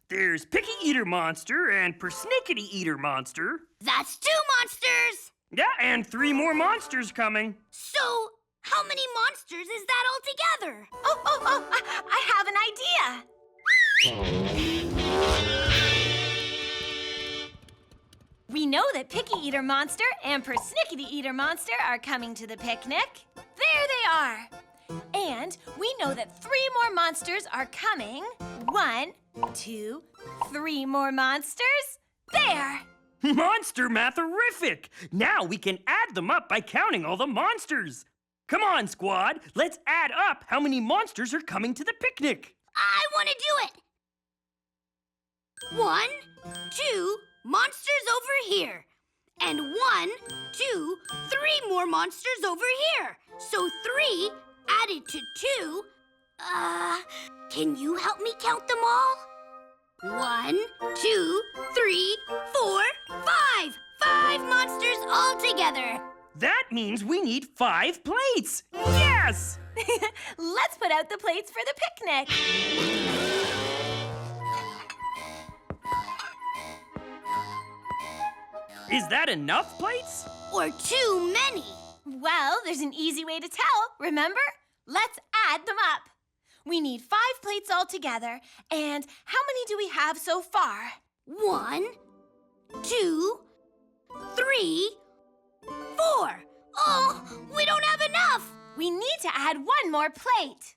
There's Picky Eater Monster and Persnickety Eater Monster. That's 2 monsters. Yeah, and 3 more monsters coming. So, how many monsters is that altogether? I have an idea. We know that Picky Eater Monster and Persnickety Eater Monster are coming to the picnic. There they are. And we know that 3 more monsters are coming. 1, 2, 3 more monsters. There. Monster Matherific! Now we can add them up by counting all the monsters. Come on, squad. Let's add up how many monsters are coming to the picnic. I want to do it. 1, 2 monsters over here. And 1, 2, 3 more monsters over here. So 3 added to 2. Can you help me count them all? 1, 2, 3, 4, 5. 5 monsters altogether. That means we need 5 plates. Yes! Let's put out the plates for the picnic. Is that enough plates? Or too many. Well, there's an easy way to tell, remember? Let's add them up. We need 5 plates altogether, and how many do we have so far? 1, 2, 3, 4. Oh, we don't have enough. We need to add 1 more plate.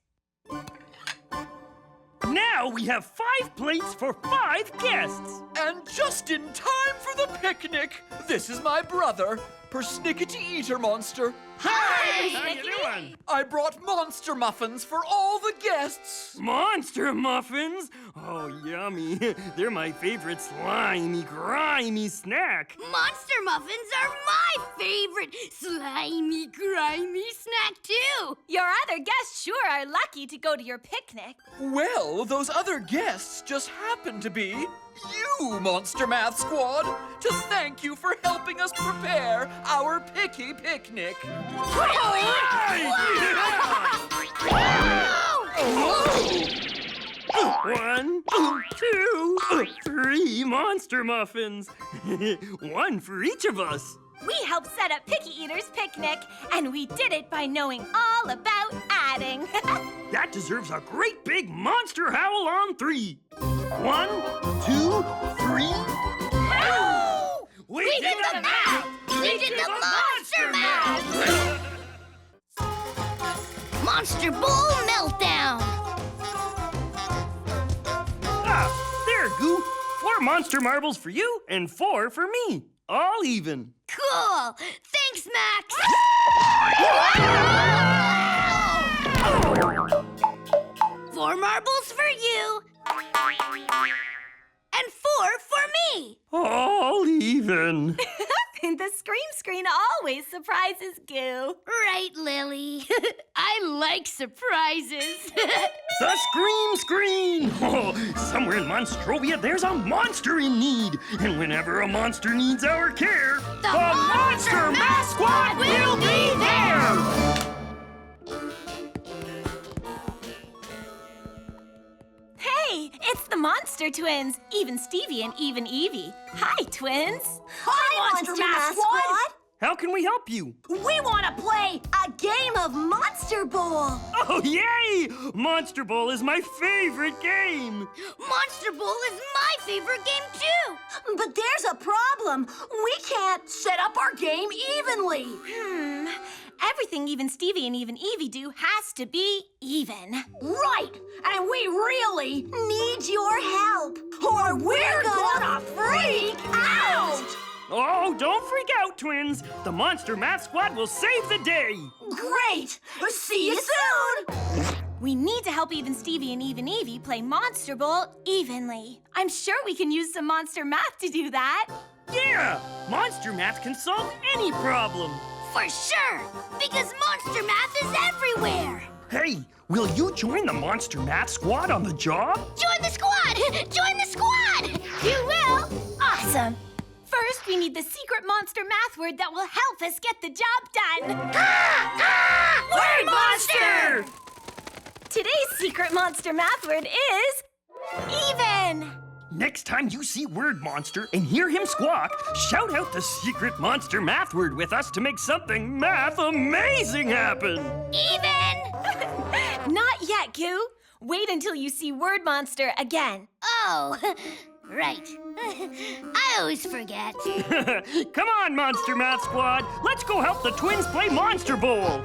Now we have 5 plates for 5 guests. And just in time for the picnic. This is my brother, persnickety eater monster. Hi! How you doing? I brought monster muffins for all the guests. Monster muffins? Oh, yummy. They're my favorite slimy, grimy snack. Monster muffins are my favorite slimy, grimy snack, too. Your other guests sure are lucky to go to your picnic. Well, those other guests just happen to be you, Monster Math Squad, to thank you for helping us prepare our picky picnic. One, two, three monster muffins. One for each of us. We helped set up Picky Eater's picnic, and we did it by knowing all about adding. That deserves a great big monster howl on 3. 1, 2, 3. Howl! We did the math! We did the monster math! Monster Bowl Meltdown! Ah, there, Goo. 4 monster marbles for you and 4 for me. All even. Cool! Thanks, Max! 4 marbles for you! And 4 for me! All even. The screen always surprises Goo. Right, Lily. I like surprises. The screen! Oh, somewhere in Monstrovia, there's a monster in need. And whenever a monster needs our care, the Monster Math Squad will be there! Hey, it's the Monster Twins, Even Stevie and Even Evie. Hi, twins. Hi, Monster Math Squad! How can we help you? We want to play a game of Monster Bowl. Oh, yay! Monster Bowl is my favorite game. Monster Bowl is my favorite game, too. But there's a problem. We can't set up our game evenly. Everything Even Stevie and Even Evie do has to be even. Right, and we really need your help, or we're gonna freak out! Oh, don't freak out, twins. The Monster Math Squad will save the day. Great! See you soon! We need to help Even Stevie and Even Evie play Monster Bowl evenly. I'm sure we can use some monster math to do that. Yeah! Monster Math can solve any problem. For sure, because Monster Math is everywhere. Hey, will you join the Monster Math Squad on the job? Join the squad! Join the squad! You will? Awesome. First, we need the secret monster math word that will help us get the job done. Word Monster! Today's secret monster math word is even. Next time you see Word Monster and hear him squawk, shout out the secret monster math word with us to make something math amazing happen. Even! Not yet, Goo. Wait until you see Word Monster again. Oh, right. I always forget. Come on, Monster Math Squad. Let's go help the twins play Monster Bowl.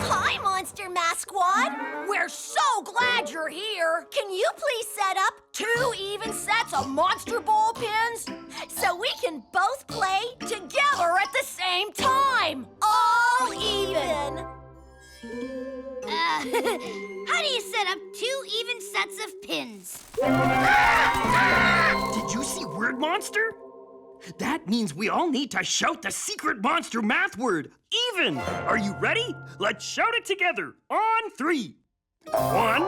Hi, Monster Math Squad! We're so glad you're here! Can you please set up 2 even sets of Monster Bowl pins so we can both play together at the same time? All even! How do you set up 2 even sets of pins? Did you see Word Monster? That means we all need to shout the secret monster math word, even. Are you ready? Let's shout it together on 3. 1,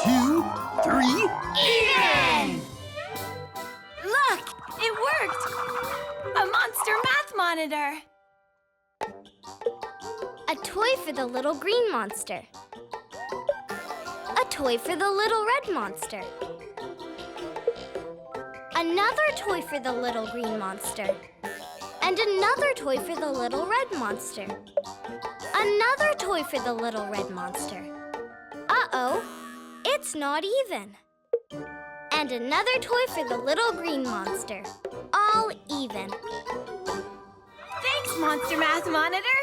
2, 3. Even! Look, it worked. A monster math monitor. A toy for the little green monster. A toy for the little red monster. Another toy for the little green monster. And another toy for the little red monster. Another toy for the little red monster. Uh-oh, it's not even. And another toy for the little green monster. All even. Thanks, Monster Math Monitor.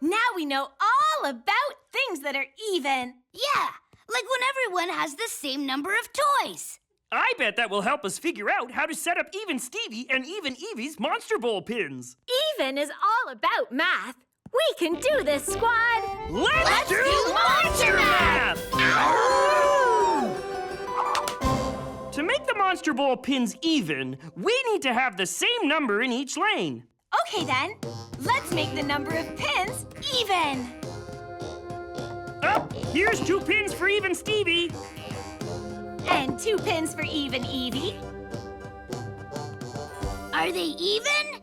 Now we know all about things that are even. Yeah, like when everyone has the same number of toys. I bet that will help us figure out how to set up Even Stevie and Even Evie's Monster Bowl pins. Even is all about math. We can do this, squad! Let's do Monster Math! To make the Monster Bowl pins even, we need to have the same number in each lane. Okay then, let's make the number of pins even. Oh, here's 2 pins for Even Stevie. And 2 pins for Even Evie. Are they even?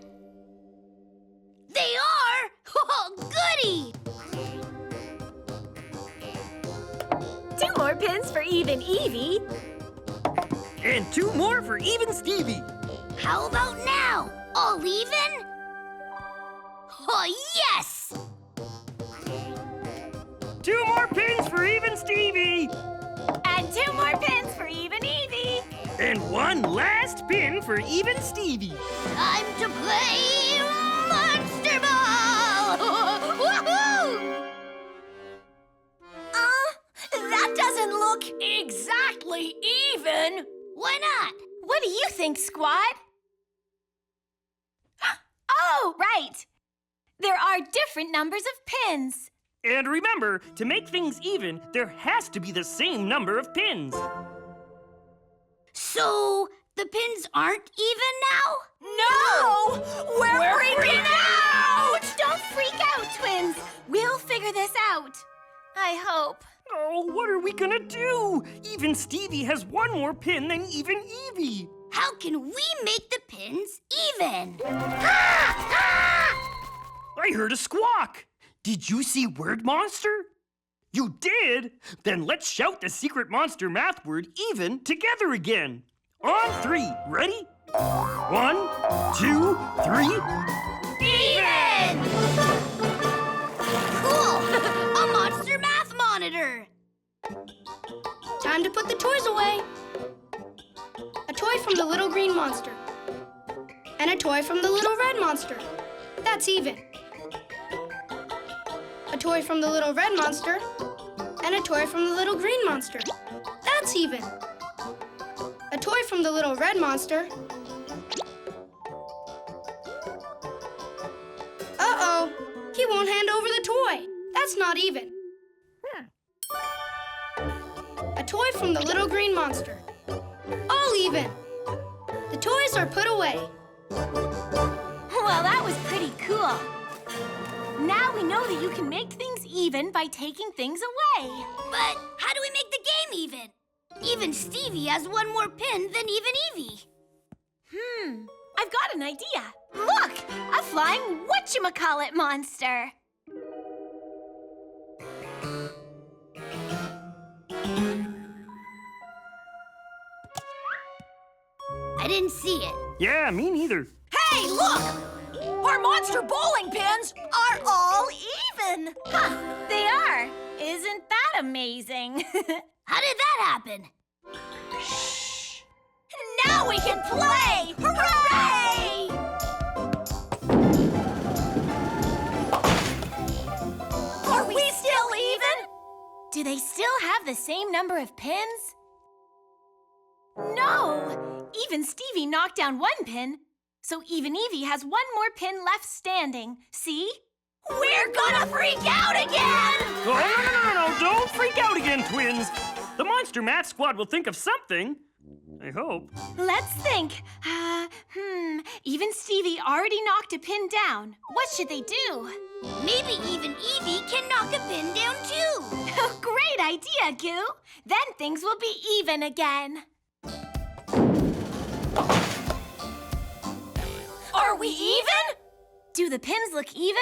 They are! Oh, goody! 2 more pins for Even Evie. And 2 more for Even Stevie. How about now? All even? Oh, yes! 2 more pins for Even Stevie. And 2 more pins for Even Evie. And 1 last pin for Even Stevie. Time to play Monster Ball! Woohoo! That doesn't look exactly even. Why not? What do you think, squad? Oh, right. There are different numbers of pins. And remember, to make things even, there has to be the same number of pins. So, the pins aren't even now? No! We're freaking out! Don't freak out, twins. We'll figure this out. I hope. Oh, what are we gonna do? Even Stevie has 1 more pin than Even Evie. How can we make the pins even? I heard a squawk. Did you see Word Monster? You did? Then let's shout the secret monster math word even together again. On 3. Ready? 1, 2, 3. Even! Cool! A monster math monitor! Time to put the toys away. A toy from the little green monster. And a toy from the little red monster. That's even. A toy from the little red monster. And a toy from the little green monster. That's even. A toy from the little red monster. Uh-oh. He won't hand over the toy. That's not even. A toy from the little green monster. All even. The toys are put away. Well, that was pretty cool. Now we know that you can make things even by taking things away. But how do we make the game even? Even Stevie has 1 more pin than Even Evie. I've got an idea. Look, a flying whatchamacallit monster. I didn't see it. Yeah, me neither. Hey, look! Our monster bowling pins are all even. Huh, they are. Isn't that amazing? How did that happen? Now we can play! Hooray! Are we still even? Do they still have the same number of pins? No! Even Stevie knocked down 1 pin, so Even Evie has 1 more pin left standing. See? We're gonna freak out again! Oh, no, don't freak out again, twins. The Monster Math Squad will think of something. I hope. Let's think. Even Stevie already knocked a pin down. What should they do? Maybe Even Evie can knock a pin down too. Great idea, Goo. Then things will be even again. Are we even? Do the pins look even?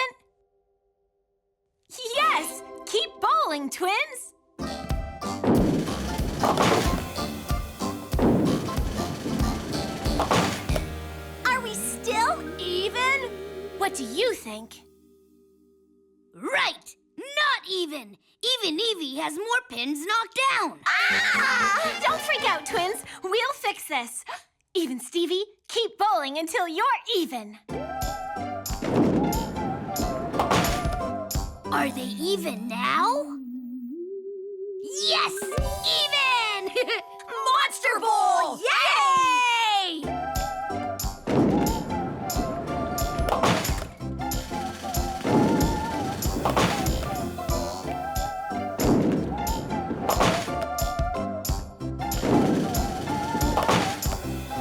Yes! Keep bowling, twins! Are we still even? What do you think? Right! Not even! Even Evie has more pins knocked down. Ah! Don't freak out, twins. We'll fix this. Even Stevie, keep bowling until you're even. Are they even now? Yes! Even! Monster Ball! Yay!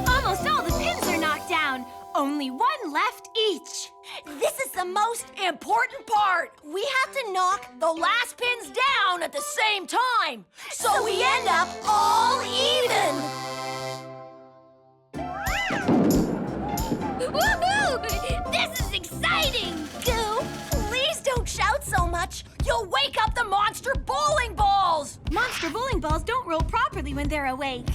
Almost all the pins are knocked down. Only one left each. This is the most important part. We have to knock the last pins down at the same time. So we end up all even. Woohoo! This is exciting! Goo, please don't shout so much. You'll wake up the monster bowling balls. Monster bowling balls don't roll properly when they're awake.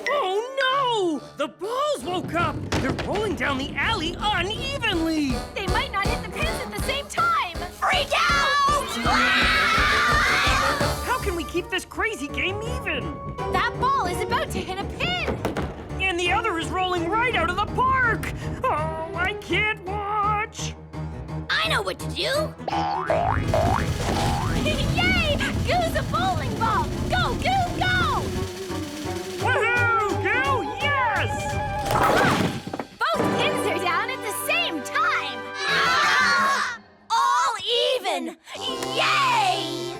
Oh no! The balls woke up! They're rolling down the alley unevenly! They might not hit the pins at the same time. Freak out! How can we keep this crazy game even? That ball is about to hit a pin. And the other is rolling right out of the park! Oh, I can't watch! I know what to do! Yay! Goo's a bowling ball. Go, Goo, go! Woohoo! Go! Yes! Both pins are down at the same time. All even! Yay!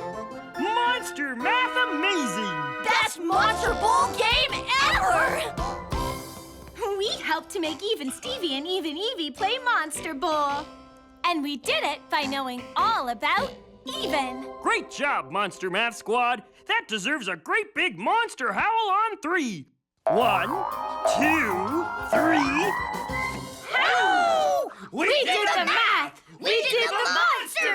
Monster Math Amazing! Best monster ball game ever! We helped to make Even Stevie and Even Evie play Monster Bowl. And we did it by knowing all about even. Great job, Monster Math Squad! That deserves a great big monster howl on 3. 1, 2, 3. Ow! We did the math! We did the monster